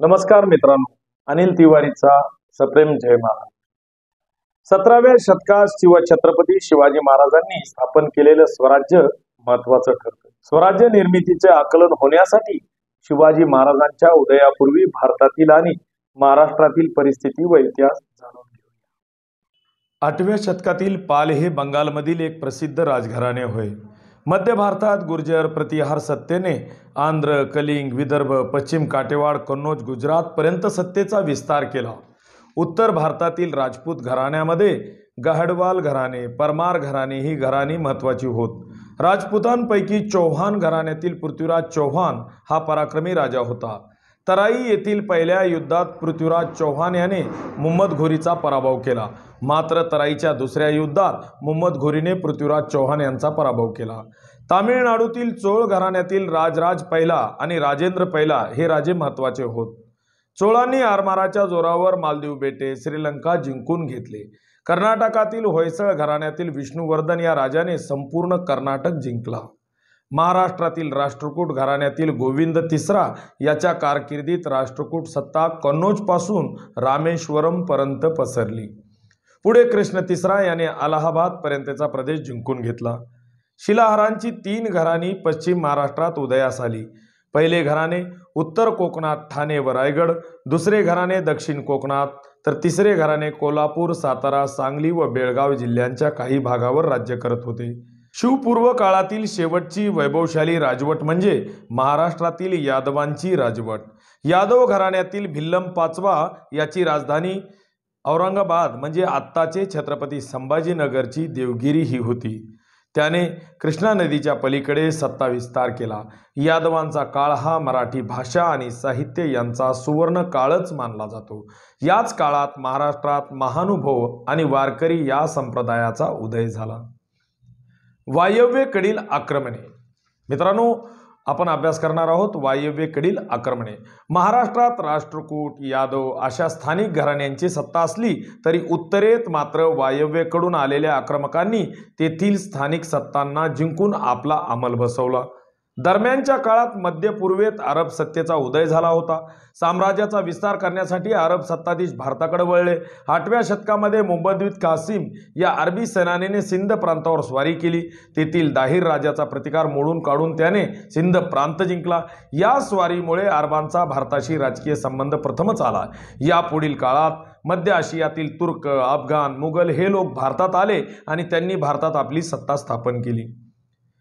नमस्कार मित्रांनो, अनिल तिवारीचा सप्रेम जय महाराज. 17व्या शतकात छत्रपती शिवाजी महाराजांनी स्थापन केलेलं स्वराज्य महत्वाचं ठरतं. स्वराज्य निर्मितीचे आकलन होण्यासाठी शिवाजी महाराजांच्या उदयापूर्वी भारतातील आणि महाराष्ट्रातील परिस्थिती व इतिहास जाणून घेऊया. 8व्या शतकातील पाल हे बंगालमधील एक प्रसिद्ध राजघराणे होय. मध्य भारतात गुर्जर प्रतिहार सत्तेने आंध्र, कलिंग, विदर्भ, पश्चिम काटेवाड, कन्नौज, गुजरात पर्यंत सत्तेचा विस्तार केला. उत्तर भारतातील राजपूत घराण्यामध्ये गहडवाल घराणे, परमार घराणे ही घराणी महत्वाची होत. राजपुतांपैकी चौहान घराण्यातील पृथ्वीराज चौहान हा पराक्रमी राजा होता. तराई येथील पहिल्या युद्धात पृथ्वीराज चौहान याने मुहम्मद घोरीचा पराभव केला. मात्र तराईच्या दुसऱ्या युद्धात मुहम्मद घोरीने पृथ्वीराज चौहान यांचा पराभव केला. तामिळनाडूतील चोळ घराण्यातील राजराज पहिला आणि राजेंद्र पहिला हे राजे महत्वाचे होत. चोळांनी आरमाराच्या जोरावर मालदीव बेटे, श्रीलंका जिंकून घेतले. कर्नाटकातील होयसळ घराण्यातील विष्णुवर्धन या राजाने संपूर्ण कर्नाटक जिंकला. महाराष्ट्रातील राष्ट्रकूट घराण्यातील गोविंद तिसरा याच्या कारकिर्दीत राष्ट्रकूट सत्ता कन्नौज पासून रामेश्वरम पर्यंत पसरली. पुढे कृष्ण तिसरा याने अलाहाबाद पर्यंतचा प्रदेश जिंकून घेतला. शिलाहारांची 3 घराणी पश्चिम महाराष्ट्रात उदयास आली. पहिले घराणे उत्तर कोकणात ठाणे व रायगड, दुसरे घराणे दक्षिण कोकणात, तर तिसरे घराणे कोल्हापूर, सातारा, सांगली व बेळगाव जिल्ह्यांच्या काही भागावर राज्य करत होते. शिवपूर्व काळातील शेवटची वैभवशाली राजवट म्हणजे महाराष्ट्रातील यादवांची राजवट. यादव घराण्यातील भिल्लम पाचवा याची राजधानी औरंगाबाद म्हणजे आत्ताचे छत्रपती संभाजीनगरची देवगिरी ही होती. त्याने कृष्णा नदीच्या पलीकडे सत्ता विस्तार केला. यादवांचा काळ हा मराठी भाषा आणि साहित्य यांचा सुवर्ण काळच मानला जातो. याच काळात महाराष्ट्रात महानुभाव आणि वारकरी या संप्रदायाचा उदय झाला. वायव्येकडील आक्रमणे. मित्रांनो, आपण अभ्यास करणार आहोत वायव्येकडील आक्रमणे. महाराष्ट्रात राष्ट्रकूट, यादव अशा स्थानिक घराण्यांची सत्ता असली तरी उत्तरेत मात्र वायव्येकडून आलेल्या आक्रमकांनी तेथील स्थानिक सत्तांना जिंकून आपला अंमल बसवला. दरम्यानच्या काळात मध्य पूर्वेत अरब सत्तेचा उदय झाला होता. साम्राज्याचा विस्तार करण्यासाठी अरब सत्ताधीश भारताकडे वळले. 8व्या शतकामध्ये मुहम्मद कासिम या अरबी सेनानीने सिंध प्रांतावर स्वारी केली. तेथील दाहिर राजाचा प्रतिकार मोडून काढून त्याने सिंध प्रांत जिंकला. या स्वारीमुळे अरबांचा भारताशी राजकीय संबंध प्रथमच आला. या पुढील काळात मध्य आशियातील तुर्क, अफगाण, मुघल हे लोक भारतात आले आणि त्यांनी भारतात आपली सत्ता स्थापन केली.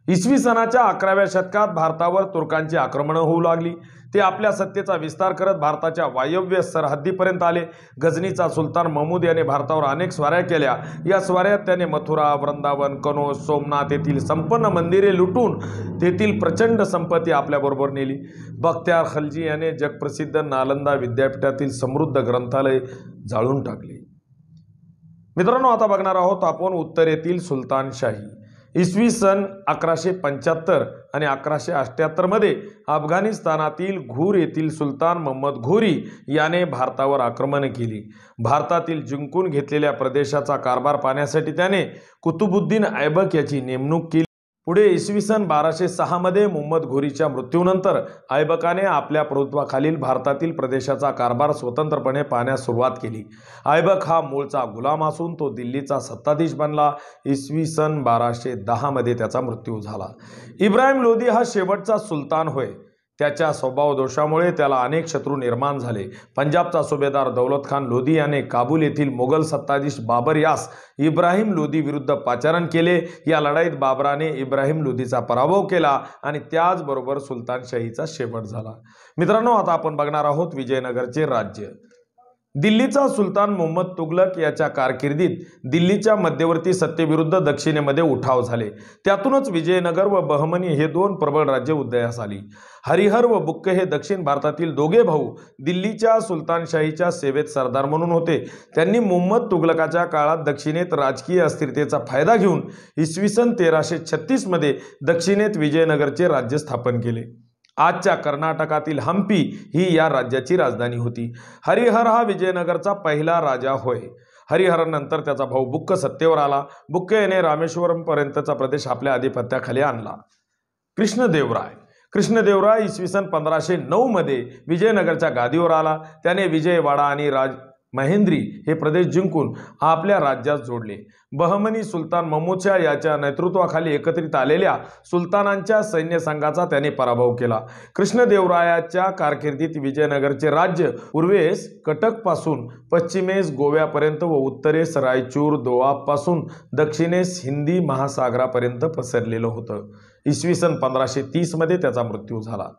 इसवी सनाच्या 11व्या शतकात भारतावर तुर्कांची आक्रमणं होऊ लागली. ते आपल्या सत्तेचा विस्तार करत भारताच्या वायव्य सरहद्दीपर्यंत आले. गजनीचा सुलतान महमूद याने भारतावर अनेक स्वाऱ्या केल्या. या स्वाऱ्यात त्याने मथुरा, वृंदावन, कनौज, सोमनाथ येथील संपन्न मंदिरे लुटून तेथील प्रचंड संपत्ती आपल्याबरोबर नेली. बख्तियार खलजी याने जगप्रसिद्ध नालंदा विद्यापीठातील समृद्ध ग्रंथालय जाळून टाकले. मित्रांनो, आता बघणार आहोत आपण उत्तरेतील सुलतानशाही. इसवी सन 1175 आणि 1178 मध्ये अफगाणिस्तानातील घूर येथील सुलतान महम्मद घोरी याने भारतावर आक्रमण केली. भारतातील जिंकून घेतलेल्या प्रदेशाचा कारभार पाहण्यासाठी त्याने कुतुबुद्दीन ऐबक याची नेमणूक केली. पुढे इसवी सन 1206 मध्ये मुहम्मद घोरीच्या मृत्यूनंतर ऐबकाने आपल्या प्रभुत्वाखालील भारतातील प्रदेशाचा कारभार स्वतंत्रपणे पाहण्यास सुरुवात केली. ऐबक हा मूळचा गुलाम असून तो दिल्लीचा सत्ताधीश बनला. इसवी सन 1210 मध्ये त्याचा मृत्यू झाला. इब्राहिम लोदी हा शेवटचा सुलतान होय. त्याच्या स्वभाव दोषामुळे त्याला अनेक शत्रू निर्माण झाले. पंजाबचा सुभेदार दौलत खान लोदी याने काबूल येथील मोगल सत्ताधीश बाबर यास इब्राहिम लोदी विरुद्ध पाचारण केले. या लढाईत बाबराने इब्राहिम लोदीचा पराभव केला आणि त्याचबरोबर सुलतानशाहीचा शेवट झाला. मित्रांनो, आता आपण बघणार आहोत विजयनगरचे राज्य. दिल्लीचा सुलतान मुहम्मद तुगलक याच्या कारकिर्दीत दिल्लीच्या मध्यवर्ती सत्तेविरुद्ध दक्षिणेमध्ये उठाव झाले. त्यातूनच विजयनगर व बहमनी हे 2 प्रबळ राज्य उदयास आली. हरिहर व बुक्क हे दक्षिण भारतातील दोघे भाऊ दिल्लीच्या सुलतानशाहीच्या सेवेत सरदार म्हणून होते. त्यांनी मुहम्मद तुगलकाच्या काळात दक्षिणेत राजकीय अस्थिरतेचा फायदा घेऊन इसवी सन 1336 मध्ये दक्षिणेत विजयनगरचे राज्य स्थापन केले. आजच्या कर्नाटकातील हंपी ही या राज्याची राजधानी होती. हरिहर हा विजयनगरचा पहिला राजा होय. हरिहरानंतर त्याचा भाऊ बुक्क सत्तेवर आला. बुक्क याने रामेश्वरम पर्यंतचा प्रदेश आपल्या आधिपत्याखाली आणला. कृष्णदेवराय कृष्णदेवराय इसवी सन 1509 मध्ये विजयनगरच्या गादीवर आला. त्याने विजयवाडा आणि महेंद्री हे प्रदेश जिंकून आपल्या राज्यात जोडले. बहमनी सुलतान महमूदशाह याच्या नेतृत्वाखाली एकत्रित आलेल्या सुलतानांच्या सैन्य संघाचा त्याने पराभव केला. कृष्णदेवरायाच्या कारकिर्दीत विजयनगरचे राज्य पूर्वेस कटकपासून पश्चिमेस गोव्यापर्यंत व उत्तरेस रायचूर दोआबपासून दक्षिणेस हिंदी महासागरापर्यंत पसरलेलं होतं. इसवी सन 1530 मध्ये त्याचा मृत्यू झाला.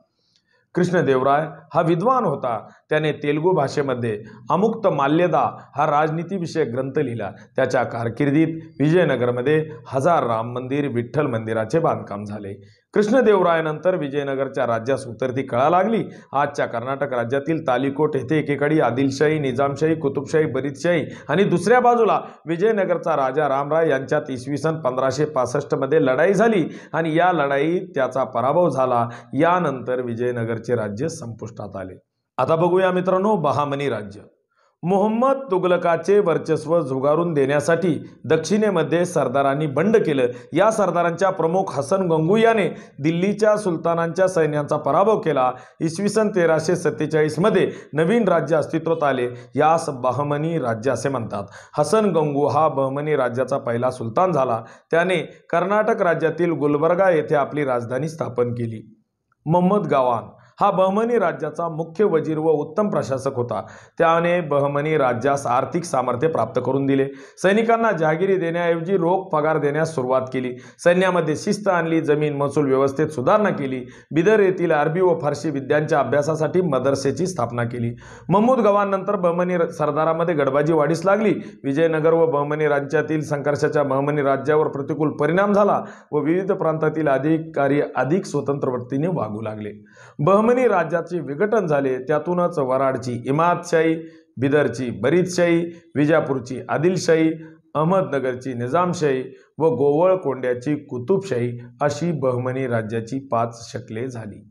कृष्णदेवराय हा विद्वान होता. त्याने तेलुगू भाषेमध्ये अमुक्त माल्यदा हा राजनीतीविषयक ग्रंथ लिहिला. त्याच्या कारकिर्दीत विजयनगरमध्ये 1000 राम मंदिर, विठ्ठल मंदिराचे बांधकाम झाले. कृष्णदेवरायानंतर विजयनगरच्या राज्यास उतरती कळा लागली. आजच्या कर्नाटक राज्यातील तालिकोट येथे एकेकाळी आदिलशाही, निजामशाही, कुतुबशाही, बरीदशाही आणि दुसऱ्या बाजूला विजयनगरचा राजा रामराय यांच्यात इसवी सन 1565 मध्ये लढाई झाली आणि या लढाईत त्याचा पराभव झाला. यानंतर विजयनगरचे राज्य संपुष्टात आले. आता बघूया मित्रांनो बहामनी राज्य. मोहम्मद तुगलकाचे वर्चस्व झुगारून देण्यासाठी दक्षिणेमध्ये सरदारांनी बंड केलं. या सरदारांच्या प्रमुख हसन गंगू याने दिल्लीच्या सुलतानांच्या सैन्यांचा पराभव केला. इसवी सन 1347 मध्ये नवीन राज्य अस्तित्वात आले. यास बहमनी राज्य असे म्हणतात. हसन गंगू हा बहमनी राज्याचा पहिला सुलतान झाला. त्याने कर्नाटक राज्यातील गुलबर्गा येथे आपली राजधानी स्थापन केली. महमद गावान हा बहमनी राज्याचा मुख्य वजीर व उत्तम प्रशासक होता. त्याने बहमनी राज्यास आर्थिक सामर्थ्य प्राप्त करून दिले. सैनिकांना जहागिरी देण्याऐवजी रोख पगार देण्यास सुरुवात केली. सैन्यामध्ये शिस्त आणली. जमीन महसूल व्यवस्थेत सुधारणा केली. बिदर येथील अरबी व फारसी विद्यांच्या अभ्यासासाठी मदरसेची स्थापना केली. महमूद गवाननंतर बहमनी सरदारामध्ये गडबाजी वाढीस लागली. विजयनगर व बहमनी राज्यातील संघर्षाचा बहमनी राज्यावर प्रतिकूल परिणाम झाला व विविध प्रांतातील अधिकारी अधिक स्वतंत्र वृत्तीने वागू लागले. बहमनी राज्याचे विघटन झाले. त्यातूनच वराडची इमादशाही, बिदरची बरीदशाही, विजापूरची आदिलशाही, अहमदनगरची निजामशाही व गोवळकोंड्याची कुतुबशाही अशी बहमनी राज्याची 5 शकले झाली.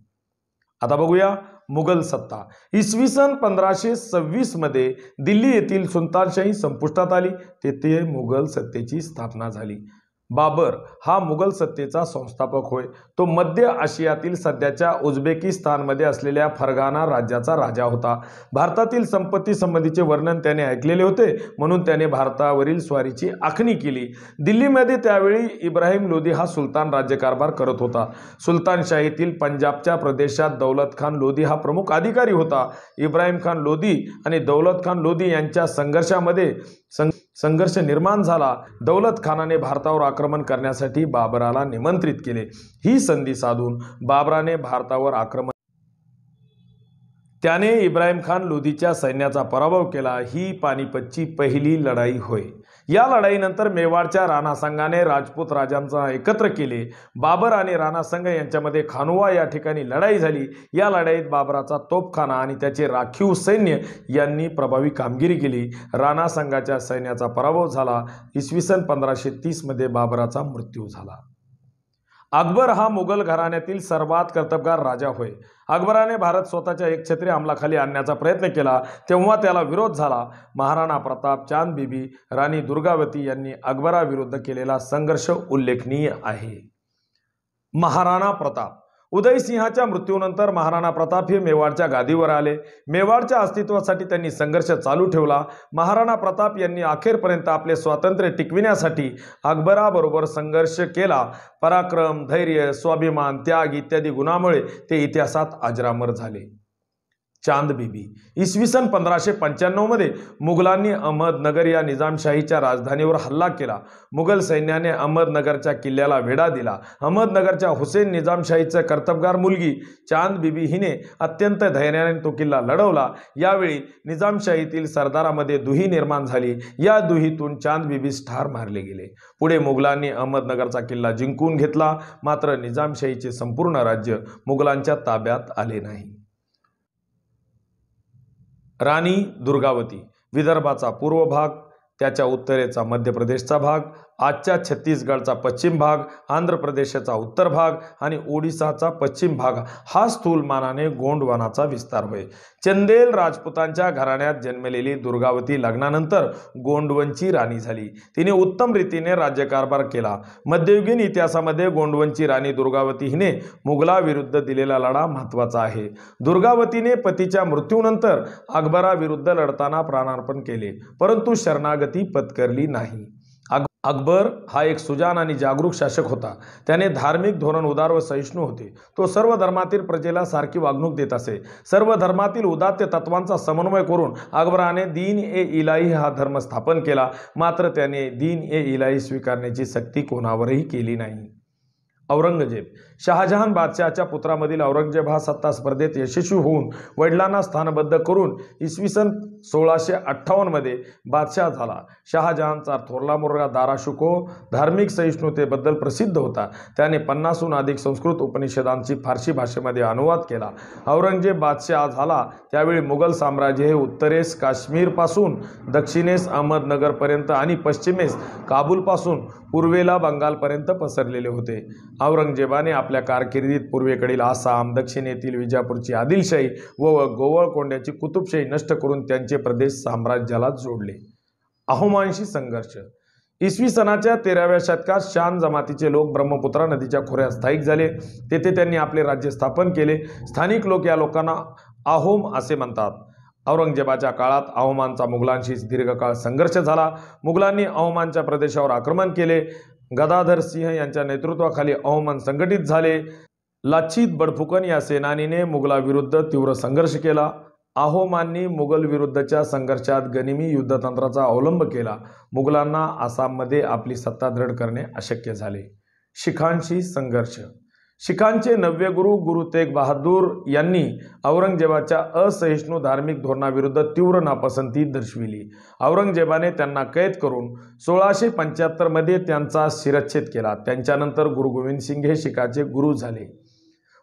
आता बघूया मुघल सत्ता. इसवी सन 1526 मध्ये दिल्ली येथील सुलतानशाही संपुष्टात आली. तेथे मुघल सत्तेची स्थापना झाली. बाबर हा मुघल सत्तेचा संस्थापक होय. तो मध्य आशियातील सध्याच्या उझबेकिस्तानमध्ये असलेल्या फरगाना राज्याचा राजा होता. भारतातील संपत्ती संबंधीचे वर्णन त्याने ऐकलेले होते म्हणून त्याने भारतावरील स्वारीची आखणी केली. दिल्लीमध्ये त्यावेळी इब्राहिम लोदी हा सुलतान राज्यकारभार करत होता. सुलतानशाहीतील पंजाबच्या प्रदेशात दौलत खान लोदी हा प्रमुख अधिकारी होता. इब्राहिम खान लोदी आणि दौलत खान लोदी यांच्या संघर्षामध्ये संघर्ष निर्माण झाला. दौलत खानाने भारतावर आक्रमण करण्यासाठी बाबराला निमंत्रित केले. ही संधी साधून बाबराने भारतावर आक्रमण त्याने इब्राहिम खान लोदीच्या सैन्याचा पराभव केला. ही पानिपतची पहिली लढाई होय. या लढाईनंतर मेवाडच्या राणा संघाने राजपूत राजांना एकत्र केले. बाबर आणि राणा संघ यांच्यामध्ये खानुवा या ठिकाणी लढाई झाली. या लढाईत बाबराचा तोफखाना आणि त्याचे राखीव सैन्य यांनी प्रभावी कामगिरी केली. राणा संघाच्या सैन्याचा पराभव झाला. इसवी सन 1530 मध्ये बाबराचा मृत्यू झाला. अकबर हा मुघल घराण्यातील सर्वात कर्तबगार राजा होय. अकबराने भारत स्वतःच्या एकछत्री अंमलाखाली आणण्याचा प्रयत्न केला तेव्हा त्याला विरोध झाला. महाराणा प्रताप, चांद बीबी, राणी दुर्गावती यांनी अकबराविरुद्ध केलेला संघर्ष उल्लेखनीय आहे. महाराणा प्रताप. उदयसिंहाच्या मृत्यूनंतर महाराणा प्रताप हे मेवाडच्या गादीवर आले. मेवाडच्या अस्तित्वासाठी त्यांनी संघर्ष चालू ठेवला. महाराणा प्रताप यांनी अखेरपर्यंत आपले स्वातंत्र्य टिकविण्यासाठी अकबराबरोबर संघर्ष केला. पराक्रम, धैर्य, स्वाभिमान, त्याग इत्यादी गुणांमुळे ते इतिहासात अजरामर झाले. चांद बीबी. इसवी सन 1595 मध्ये मुघलांनी अहमदनगर या निजामशाहीच्या राजधानीवर हल्ला केला. मुघल सैन्याने अहमदनगरच्या किल्ल्याला वेढा दिला. अहमदनगरच्या हुसेन निजामशाहीचे कर्तबगार मुलगी चांद बीबी हिने अत्यंत धैर्याने तो किल्ला लढवला. यावेळी निजामशाहीतील सरदारामध्ये दुही निर्माण झाली. या दुहीतून चांद बीबीस ठार मारले गेले. पुढे मुघलांनी अहमदनगरचा किल्ला जिंकून घेतला. मात्र निजामशाहीचे संपूर्ण राज्य मुघलांच्या ताब्यात आले नाही. राणी दुर्गावती. विदर्भाचा पूर्व भाग, त्याच्या उत्तरेचा मध्य प्रदेशचा भाग आजच्या छत्तीसगडचा पश्चिम भाग, आंध्र प्रदेशाचा उत्तर भाग आणि ओडिसाचा पश्चिम भाग हा स्थूलमानाने गोंडवानाचा विस्तार होय. चंदेल राजपुतांच्या घराण्यात जन्मलेली दुर्गावती लग्नानंतर गोंडवनची राणी झाली. तिने उत्तम रीतीने राज्यकारभार केला. मध्ययुगीन इतिहासामध्ये गोंडवनची राणी दुर्गावती हिने मुघलाविरुद्ध दिलेला लढा महत्त्वाचा आहे. दुर्गावतीने पतीच्या मृत्यूनंतर अकबराविरुद्ध लढताना प्राणार्पण केले, परंतु शरणागती पत्करली नाही. अकबर हा एक सुजाण आणि जागरूक शासक होता. त्याने धार्मिक धोरण उदार व सहिष्णू होते. तो सर्व धर्मातील प्रजेला सारखी वागणूक देत असे. सर्व धर्मातील उदात्त तत्वांचा समन्वय करून अकबराने दीन ए इलाही हा धर्म स्थापन केला. मात्र त्याने दीन ए इलाही स्वीकारण्याची सक्ती कोणावरही केली नाही. औरंगजेब शहाजहान बादशहाच्या पुत्रामधील औरंगजेब हा सत्ता स्पर्धेत यशस्वी होऊन वडिलांना स्थानबद्ध करून इसवी सन 1658 मध्ये बादशाह झाला. शहाजहानचा थोरला मुलगा दारा शुको धार्मिक सहिष्णुतेबद्दल प्रसिद्ध होता. त्याने 50हून अधिक संस्कृत उपनिषदांची फारसी भाषेमध्ये अनुवाद केला. औरंगजेब बादशाह झाला त्यावेळी मुघल साम्राज्य हे उत्तरेस काश्मीरपासून दक्षिणेस अहमदनगरपर्यंत आणि पश्चिमेस काबूलपासून पूर्वेला बंगालपर्यंत पसरलेले होते. औरंगजेबाने आपल्या कारकिर्दीत पूर्वेकडील आसाम, दक्षिणेतील विजापूरची आदिलशाही व गोवळकोंड्याची कुतुबशाही नष्ट करून त्यांचे प्रदेश साम्राज्याला जोडले. अहोमांशी संघर्ष इसवी सनाच्या 13व्या शतकात शान जमातीचे लोक ब्रह्मपुत्रा नदीच्या खोऱ्यात स्थायिक झाले. तेथे त्यांनी आपले राज्य स्थापन केले. स्थानिक लोक या लोकांना अहोम असे म्हणतात. औरंगजेबाच्या काळात अहोमांचा मुघलांशी दीर्घकाळ संघर्ष झाला. मुघलांनी अहोमांच्या प्रदेशावर आक्रमण केले. गदाधर सिंह यांच्या नेतृत्वाखाली अहोमन संघटित झाले. लाचित बडफुकन या सेनानीने मुघलाविरुद्ध तीव्र संघर्ष केला. अहोमांनी मुघल विरुद्धच्या संघर्षात गनिमी युद्धतंत्राचा अवलंब केला. मुघलांना आसाममध्ये आपली सत्ता दृढ करणे अशक्य झाले. शिखांशी संघर्ष शिखांचे 9वे गुरु गुरु तेग बहादूर यांनी औरंगजेबाच्या असहिष्णू धार्मिक धोरणाविरुद्ध तीव्र नापसंती दर्शविली. औरंगजेबाने त्यांना कैद करून 1675 मध्ये त्यांचा शिरच्छेद केला. त्यांच्यानंतर गुरु गोविंद सिंग हे शिखाचे गुरु झाले.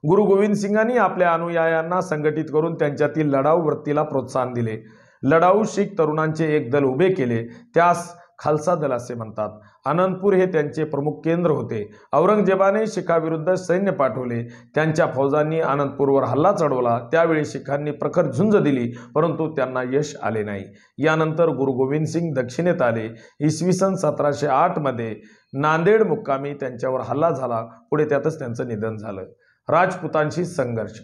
गुरु गोविंद सिंगांनी आपल्या अनुयायांना संघटित करून त्यांच्यातील लढाऊ वृत्तीला प्रोत्साहन दिले. लढाऊ शीख तरुणांचे एक दल उभे केले, त्यास खालसा दल असे म्हणतात. आनंदपूर हे त्यांचे प्रमुख केंद्र होते. औरंगजेबाने शिखाविरुद्ध सैन्य पाठवले. त्यांच्या फौजांनी आनंदपूरवर हल्ला चढवला. त्यावेळी शिखांनी प्रखर झुंज दिली, परंतु त्यांना यश आले नाही. यानंतर गुरु गोविंद सिंग दक्षिणेत आले. इसवी सन 1708 मध्ये नांदेड मुक्कामी त्यांच्यावर हल्ला झाला. पुढे त्यातच त्यांचं निधन झालं. राजपुतांशी संघर्ष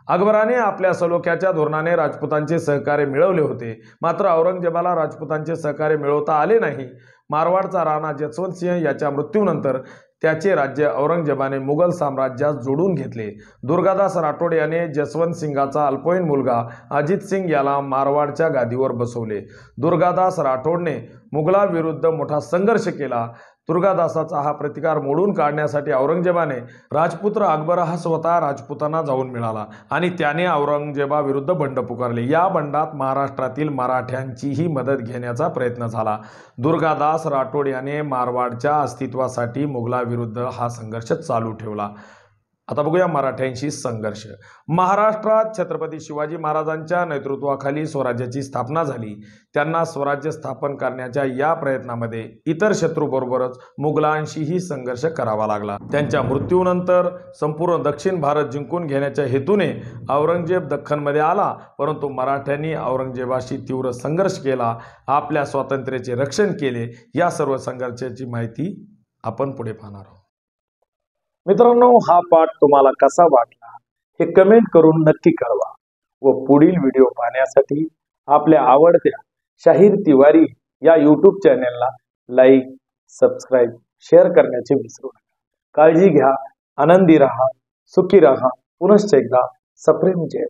अकबराने आपल्या सलोख्याच्या धोरणाने राजपुतांचे सहकार्य मिळवले होते. मात्र औरंगजेबाला राजपुतांचे सहकार्य मिळवता आले नाही. मारवाडचा राणा जसवंत सिंह याच्या मृत्यूनंतर त्याचे राज्य औरंगजेबाने मुघल साम्राज्यात जोडून घेतले. दुर्गादास राठोड याने जसवंत सिंगाचा अल्पवयीन मुलगा अजित सिंग याला मारवाडच्या गादीवर बसवले. दुर्गादास राठोडने मुघलाविरुद्ध मोठा संघर्ष केला. दुर्गादासाचा हा प्रतिकार मोडून काढण्यासाठी औरंगजेबाने राजपुत्र अकबर हा स्वतः राजपुतांना जाऊन मिळाला आणि त्याने औरंगजेबाविरुद्ध बंड पुकारले. या बंडात महाराष्ट्रातील मराठ्यांचीही मदत घेण्याचा प्रयत्न झाला. दुर्गादास राठोड याने मारवाडच्या अस्तित्वासाठी मुघलाविरुद्ध हा संघर्ष चालू ठेवला. आता बघूया मराठ्यांशी संघर्ष. महाराष्ट्रात छत्रपती शिवाजी महाराजांच्या नेतृत्वाखाली स्वराज्याची स्थापना झाली. त्यांना स्वराज्य स्थापन करण्याच्या या प्रयत्नामध्ये इतर शत्रूबरोबरच मुघलांशीही संघर्ष करावा लागला. त्यांच्या मृत्यूनंतर संपूर्ण दक्षिण भारत जिंकून घेण्याच्या हेतूने औरंगजेब दख्खनमध्ये आला, परंतु मराठ्यांनी औरंगजेबाशी तीव्र संघर्ष केला, आपल्या स्वातंत्र्याचे रक्षण केले. या सर्व संघर्षाची माहिती आपण पुढे पाहणार आहोत. मित्रांनो, हा पाठ तुम्हाला कसा वाटला हे कमेंट करून नक्की कळवा व पुढील व्हिडिओ पाहण्यासाठी आपल्या आवडत्या शाहीर तिवारी या यूट्यूब चॅनेलला लाईक, सबस्क्राईब, शेअर करण्याचे विसरू नका. काळजी घ्या, आनंदी रहा, सुखी रहा. पुनश्च एकदा सप्रेम जय.